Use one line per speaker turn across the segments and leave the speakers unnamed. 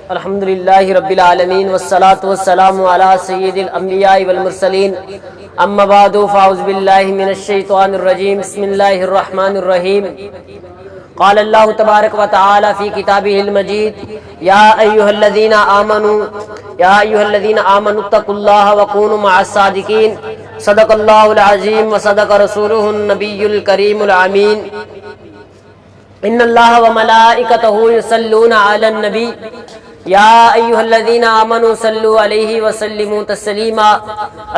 الحمدللہ رب العالمین والصلاة والسلام علی سید الانبیاء والمرسلین اما بعد فاعوذ باللہ من الشیطان الرجیم بسم اللہ الرحمن الرحیم قال اللہ تبارک و تعالی فی کتابہ المجید یا ایہا الذین آمنوا اتقوا اللہ وکونوا مع الصادقین صدق اللہ العظیم وصدق رسولہ النبی الکریم الامین ان اللہ وملائکتہ یصلون علی النبی یا ایہا الذین آمنوا صلوا علیہ وسلموا تسلیما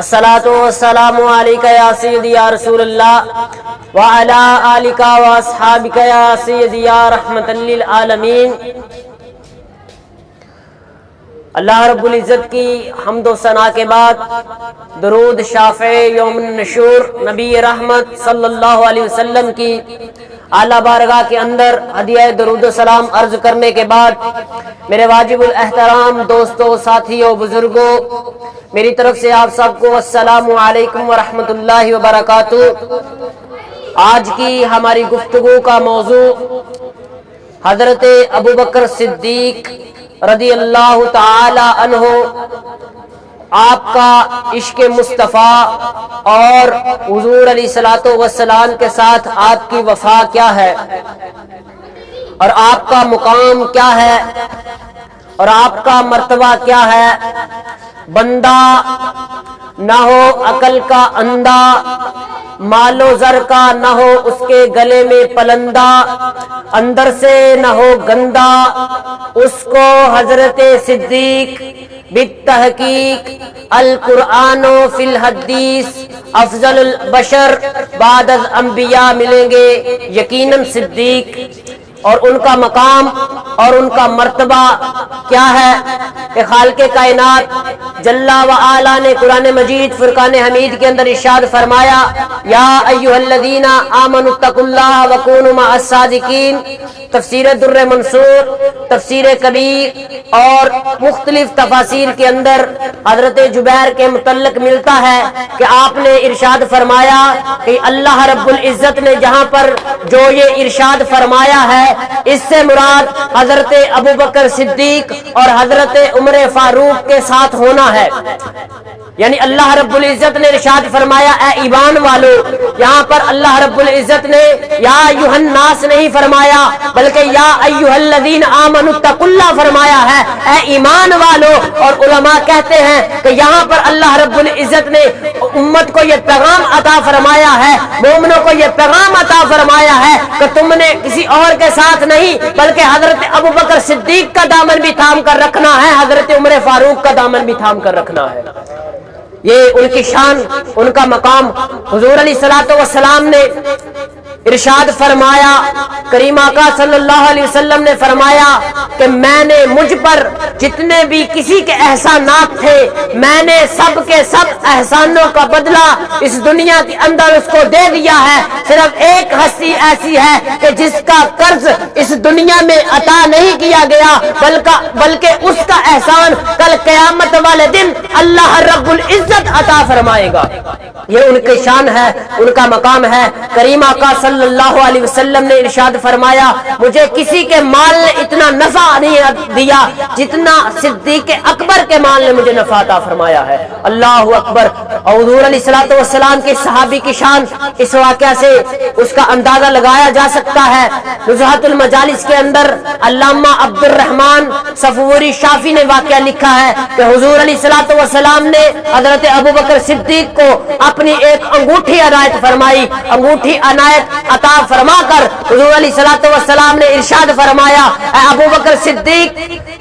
الصلاۃ والسلام علیک یا سیدی یا رسول اللہ وعلی آلک واصحابک یا سیدی یا رحمۃ للعالمین۔ اللہ رب العزت کی حمد و ثنا کے بعد درود شافع یوم النشور نبی رحمت صلی اللہ علیہ وسلم کی اعلیٰ بارگاہ کے اندر ہدیہ درود و سلام عرض کرنے کے بعد میرے واجب الاحترام دوستوں، ساتھیوں، بزرگوں، میری طرف سے آپ سب کو السلام علیکم ورحمۃ اللہ وبرکاتہ۔ آج کی ہماری گفتگو کا موضوع حضرت ابوبکر صدیق رضی اللہ تعالی عنہ، آپ کا عشق مصطفیٰ اور حضور علیہ الصلوۃ والسلام کے ساتھ آپ کی وفا کیا ہے اور آپ کا مقام کیا ہے اور آپ کا مرتبہ کیا ہے۔ بندہ نہ ہو عقل کا اندھا، مال و زر کا نہ ہو اس کے گلے میں پلندہ، اندر سے نہ ہو گندا، اس کو حضرت صدیق بالتحقیق القرآن و فی الحدیث افضل البشر بعد الانبیاء ملیں گے، یقیناً صدیق اور ان کا مقام اور ان کا مرتبہ کیا ہے کہ خالق کائنات جل و علا نے قرآن مجید فرقان حمید کے اندر ارشاد فرمایا یا ایھا الذین آمنوا اتقوا اللہ وکونوا مع الصادقین۔ تفسیر در منصور، تفسیر کبیر اور مختلف تفاسیر کے اندر حضرت جبیر کے متعلق ملتا ہے کہ آپ نے ارشاد فرمایا کہ اللہ رب العزت نے جہاں پر جو یہ ارشاد فرمایا ہے اس سے مراد حضرت ابوبکر صدیق اور حضرت عمر فاروق کے ساتھ ہونا ہے۔ یعنی اللہ رب العزت نے ارشاد فرمایا اے ایمان والو، یہاں پر اللہ رب العزت نے یا ایھا الناس نہیں فرمایا بلکہ یا ایھا الذین آمنوا اتقوا اللہ فرمایا ہے، اے ایمان والو۔ اور علماء کہتے ہیں کہ یہاں پر اللہ رب العزت نے امت کو یہ پیغام عطا فرمایا ہے، مومنوں کو یہ پیغام عطا فرمایا ہے کہ تم نے کسی اور کے ساتھ نہیں بلکہ حضرت ابوبکر صدیق کا دامن بھی تھام کر رکھنا ہے، حضرت عمر فاروق کا دامن بھی تھام کر رکھنا ہے۔ یہ ان کی شان، ان کا مقام۔ حضور علیہ الصلوۃ والسلام نے ارشاد فرمایا، کریم آقا صلی اللہ علیہ وسلم نے فرمایا کہ میں نے مجھ پر جتنے بھی کسی کے احسانات تھے میں نے سب کے سب احسانوں کا بدلہ اس دنیا کے اندر اس کو دے دیا ہے، صرف ایک ہستی ایسی ہے کہ جس کا قرض اس دنیا میں عطا نہیں کیا گیا بلکہ اس کا احسان کل قیامت والے دن اللہ رب العزت عطا فرمائے گا۔ یہ ان کی شان ہے، ان کا مقام ہے۔ کریم آقا صلی اللہ علیہ وسلم نے ارشاد فرمایا مجھے کسی کے مال نے اتنا نفع نہیں دیا جتنا صدیق اکبر کے مال نے مجھے نفع عطا فرمایا ہے۔ اللہ اکبر۔ اور حضور علیہ الصلوۃ والسلام کے صحابی کی شان اس واقعہ سے اس کا اندازہ لگایا جا سکتا ہے۔ نزہۃ المجالس کے اندر علامہ عبد الرحمن صفوری شافی نے واقعہ لکھا ہے کہ حضور علیہ الصلوۃ والسلام نے حضرت ابوبکر صدیق کو اپنی ایک انگوٹھی عنایت فرمائی۔ انگوٹھی عنایت عطا فرما کر حضور علیہ الصلوۃ والسلام نے ارشاد فرمایا اے ابوبکر صدیق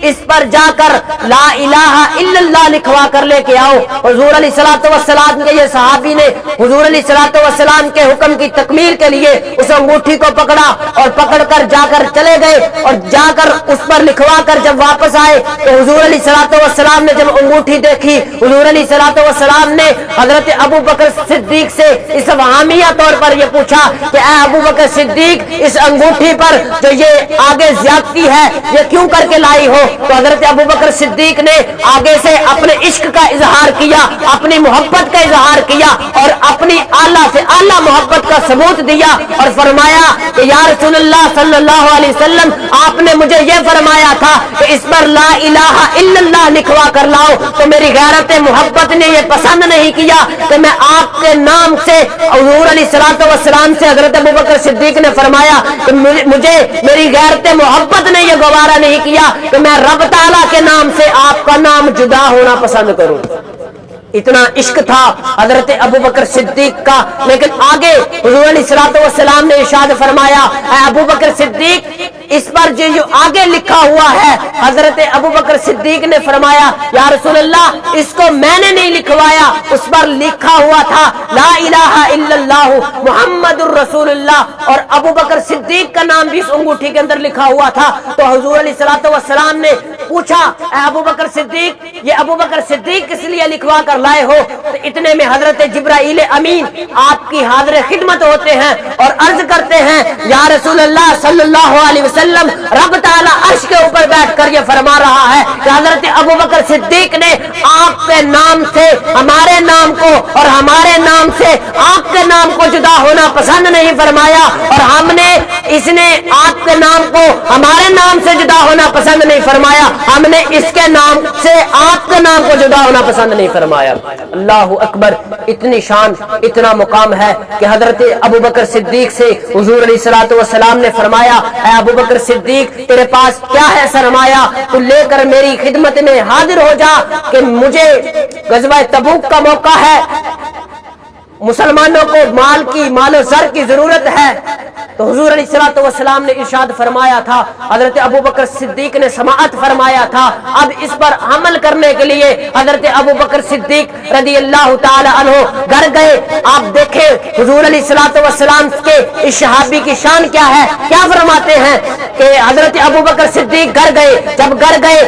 اس پر جا کر لا الہ الا اللہ لکھوا کر لے کے آؤ۔ حضور علیہ الصلوۃ والسلام کے یہ صحابی نے حضور علیہ الصلوۃ والسلام کے حکم کی تکمیل کے لیے اس انگوٹھی کو پکڑا اور پکڑ کر جا کر چلے گئے اور جا کر اس پر لکھوا کر جب واپس آئے تو حضور علیہ الصلوۃ والسلام نے جب انگوٹھی دیکھی حضور علیہ الصلوۃ والسلام نے حضرت ابوبکر صدیق سے اس واہمیہ طور پر یہ پوچھا کہ اے ابو بکر صدیق اس انگوٹھی پر جو یہ آگے زیادتی ہے یہ کیوں کر کے لائی ہو؟ تو حضرت ابو بکر صدیق نے آگے سے اپنے عشق کا اظہار کیا، اپنی محبت کا اظہار کیا اور اپنی اعلیٰ سے اعلیٰ محبت کا ثبوت دیا اور فرمایا کہ یا رسول اللہ صلی اللہ علیہ وسلم آپ نے مجھے یہ فرمایا تھا کہ اس پر لا الہ الا اللہ لکھوا کر لاؤ، تو میری غیرت محبت نے یہ پسند نہیں کیا کہ میں آپ کے نام سے، حضور علیہ الصلوۃ والسلام سے حضرت ابو بکر صدیق نے فرمایا کہ مجھے میری غیرت محبت نے یہ گوارا نہیں کیا کہ میں رب تعالیٰ کے نام سے آپ کا نام جدا ہونا پسند کروں۔ اتنا عشق تھا حضرت ابو بکر صدیق کا۔ لیکن آگے حضور علیہ الصلوۃ والسلام نے ارشاد فرمایا اے ابو بکر صدیق اس پر جو آگے لکھا ہوا ہے، حضرت ابو بکر صدیق نے فرمایا یا رسول اللہ اس کو میں نے نہیں لکھوایا، اس پر لکھا ہوا تھا لا الہ الا اللہ محمد الرسول اللہ، اور ابو بکر صدیق کا نام بھی اس انگوٹھی کے اندر لکھا ہوا تھا۔ تو حضور علیہ الصلوۃ والسلام نے پوچھا اے ابو بکر صدیق یہ ابو بکر صدیق کس لیے لکھوا کر لائے ہو؟ تو اتنے میں حضرت جبرائیل امین آپ کی حاضر خدمت ہوتے ہیں اور عرض کرتے ہیں یا رسول اللہ صلی اللہ علیہ وسلم رب تعالیٰ عرش کے اوپر بیٹھ کر یہ فرما رہا ہے کہ حضرت ابو بکر صدیق نے آپ کے نام سے ہمارے نام کو اور ہمارے نام سے آپ کے نام کو جدا ہونا پسند نہیں فرمایا، اور ہم نے اس نے آپ کے نام کو ہمارے نام سے جدا ہونا پسند نہیں فرمایا، ہم نے اس کے نام سے آپ کے نام کو جدا ہونا پسند نہیں فرمایا۔ اللہ اکبر! اتنی شان اتنا مقام ہے کہ حضرت ابو بکر صدیق سے حضور علیہ الصلوۃ والسلام نے فرمایا اے ابو بکر صدیق تیرے پاس کیا ہے سرمایہ؟ تو لے کر میری خدمت میں حاضر ہو جا کہ مجھے غزوہ تبوک کا موقع ہے، مسلمانوں کو مال و زر کی ضرورت ہے۔ تو حضور علیہ الصلوۃ والسلام نے ارشاد فرمایا تھا، حضرت ابو بکر صدیق نے سماعت فرمایا تھا، اب اس پر عمل کرنے کے لیے حضرت ابو بکر صدیق رضی اللہ تعالی عنہ گھر گئے۔ آپ دیکھیں حضور علیہ الصلوۃ والسلام کے اس صحابی کی شان کیا ہے، کیا فرماتے ہیں کہ حضرت ابو بکر صدیق گھر گئے، جب گھر گئے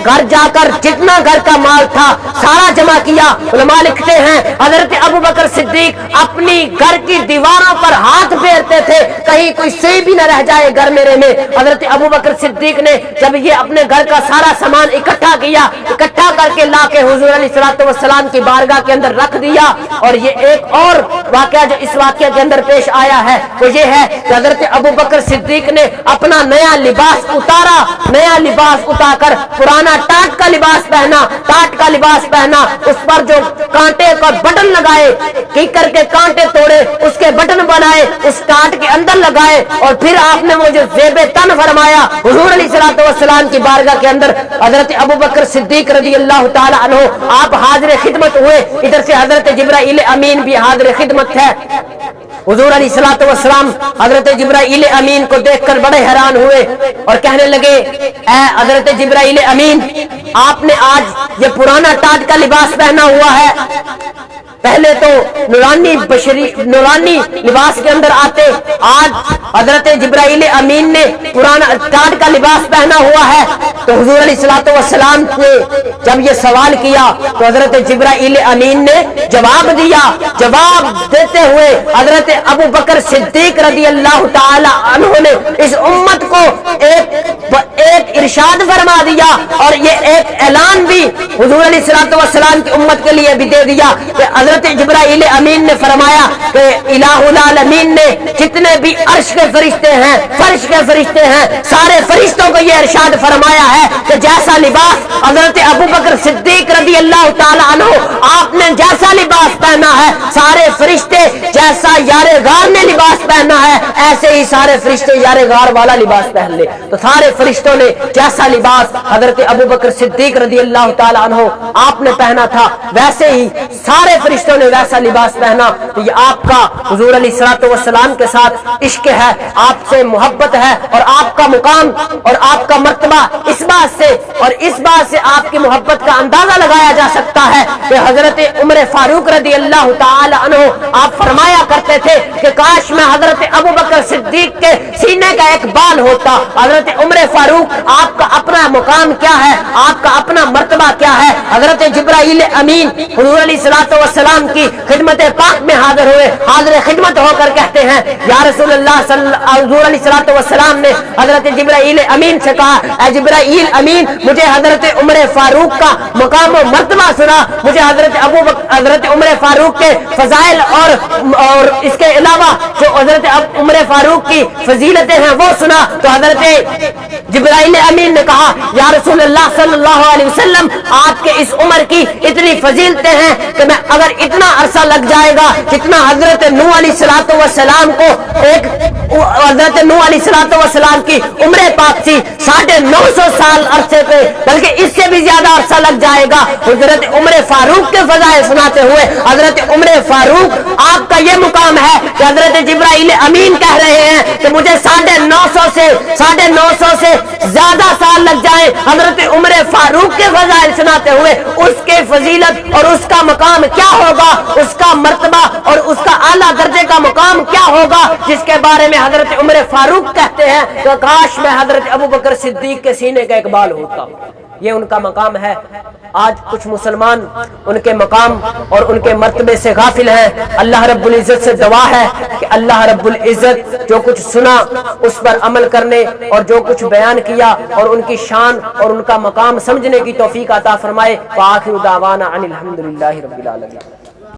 گھر جا کر جتنا گھر کا مال تھا سارا جمع کیا۔ علماء لکھتے ہیں حضرت ابو بکر صدیق اپنی گھر کی دیواروں پر ہاتھ پھیرتے تھے کہیں کوئی سوئی بھی نہ رہ جائے گھر میرے میں۔ حضرت ابو بکر صدیق نے جب یہ اپنے گھر کا سارا سامان اکٹھا کیا، اکٹھا کر کے لا کے حضور علیہ الصلوۃ والسلام کی بارگاہ کے اندر رکھ دیا۔ اور یہ ایک اور واقعہ جو اس واقعے کے اندر پیش آیا ہے وہ یہ ہے کہ حضرت ابو بکر صدیق نے اپنا نیا لباس اتارا، نیا لباس اتار کر پرانا ٹاٹ کا لباس پہنا، ٹاٹ کا لباس پہنا، اس پر جو کانٹے کا بٹن لگائے کر کے کانٹے توڑے، اس کے بٹن بنائے، اس ٹاٹ کے اندر لگائے، اور پھر آپ نے مجھے زیب تن فرمایا حضور علیہ الصلوۃ والسلام کی بارگاہ کے اندر۔ حضرت ابو بکر صدیق رضی اللہ تعالی عنہ آپ حاضر خدمت ہوئے، ادھر سے حضرت جبرائیل امین بھی حاضر خدمت ہے۔ حضور علیہ الصلوۃ والسلام حضرت جبرائیل امین کو دیکھ کر بڑے حیران ہوئے اور کہنے لگے اے حضرت جبرائیل امین آپ نے آج یہ پرانا ٹاٹ کا لباس پہنا ہوا ہے، پہلے تو نورانی لباس کے اندر آتے، آج حضرت جبرائیل امین نے پرانا ٹاٹ کا لباس پہنا ہوا ہے۔ تو حضور علیہ الصلوۃ والسلام نے جب یہ سوال کیا تو حضرت جبرائیل امین نے جواب دیا، جواب دیتے ہوئے حضرت ابو بکر صدیق رضی اللہ تعالی عنہ نے اس امت کو ایک ارشاد فرما دیا اور یہ ایک اعلان بھی حضور علیہ الصلوۃ والسلام کی امت کے لیے بھی دے دیا کہ حضرت جبرائیل امین نے فرمایا کہ الہ العالمین نے جتنے بھی عرش کے فرشتے ہیں، فرش کے فرشتے ہیں، سارے فرشتوں کو یہ ارشاد فرمایا ہے کہ جیسا لباس حضرت ابو بکر صدیق رضی اللہ تعالی عنہ آپ نے جیسا لباس پہنا ہے، سارے فرشتے جیسا یار غار نے لباس پہنا ہے ایسے ہی سارے فرشتے یار غار والا لباس پہن لے۔ تو سارے فرشتوں نے جیسا لباس حضرت ابو بکر صدیق رضی اللہ تعالی عنہ آپ نے پہنا تھا ویسے ہی سارے فرشتوں نے ویسا لباس پہنا۔ تو یہ آپ کا حضور علیہ الصلوۃ والسلام کے ساتھ عشق ہے، آپ سے محبت ہے، اور آپ کا مقام اور آپ کا مرتبہ اس بات سے اور اس بات سے آپ کی محبت کا اندازہ لگایا جا سکتا ہے کہ حضرت عمر فاروق رضی اللہ تعالی عنہ آپ فرمایا کرتے تھے کہ کاش میں حضرت ابو بکر صدیق کے سینے کا ایک بال ہوتا۔ حضرت عمر فاروق آپ کا اپنا مقام کیا ہے، آپ کا اپنا مرتبہ کیا ہے۔ حضرت جبرائیل امین حضور علیہ الصلوۃ والسلام کی خدمت پاک میں حاضر ہوئے، حاضر خدمت ہو کر کہتے ہیں یا رسول اللہ حضور علیہ الصلوۃ والسلام نے حضرت جبرائیل امین سے کہا اے جبرائیل امین مجھے حضرت عمر فاروق کا مقام و مرتبہ سنا، مجھے حضرت عمر فاروق کے فضائل اور اس کے علاوہ جو حضرت عمر فاروق کی فضیلتیں ہیں وہ سنا۔ تو حضرت جبرائیل امین نے کہا یا رسول اللہ صلی اللہ علیہ وسلم آپ کے اس عمر کی اتنی فضیلتیں ہیں کہ میں اگر اتنا عرصہ لگ جائے گا جتنا حضرت نوح علیہ الصلوۃ والسلام کو حضرت نوح علیہ الصلوۃ والسلام کی عمر پاک تھی 950 سال عرصے پہ، بلکہ اس سے بھی زیادہ عرصہ لگ جائے گا حضرت عمر فاروق کے فضائل سناتے ہوئے۔ حضرت عمر فاروق آپ کا یہ مقام ہے کہ حضرت جبرائیل امین کہہ رہے ہیں کہ مجھے 950 سے زیادہ سال لگ جائیں حضرت عمر فاروق کے فضائل سناتے ہوئے، اس کے فضیلت اور اس کا مقام کیا ہوگا، اس کا مرتبہ اور اس کا اعلیٰ درجے کا مقام کیا ہوگا، جس کے بارے میں حضرت عمر فاروق کہتے ہیں کہ کاش میں حضرت ابو بکر صدیق کے سینے کا اقبال ہوتا۔ یہ ان کا مقام ہے۔ آج کچھ مسلمان ان کے مقام اور ان کے مرتبے سے غافل ہیں۔ اللہ رب العزت سے دعا ہے کہ اللہ رب العزت جو کچھ سنا اس پر عمل کرنے اور جو کچھ بیان کیا اور ان کی شان اور ان کا مقام سمجھنے کی توفیق عطا فرمائے۔ وآخر دعوانا ان الحمدللہ رب العالمین۔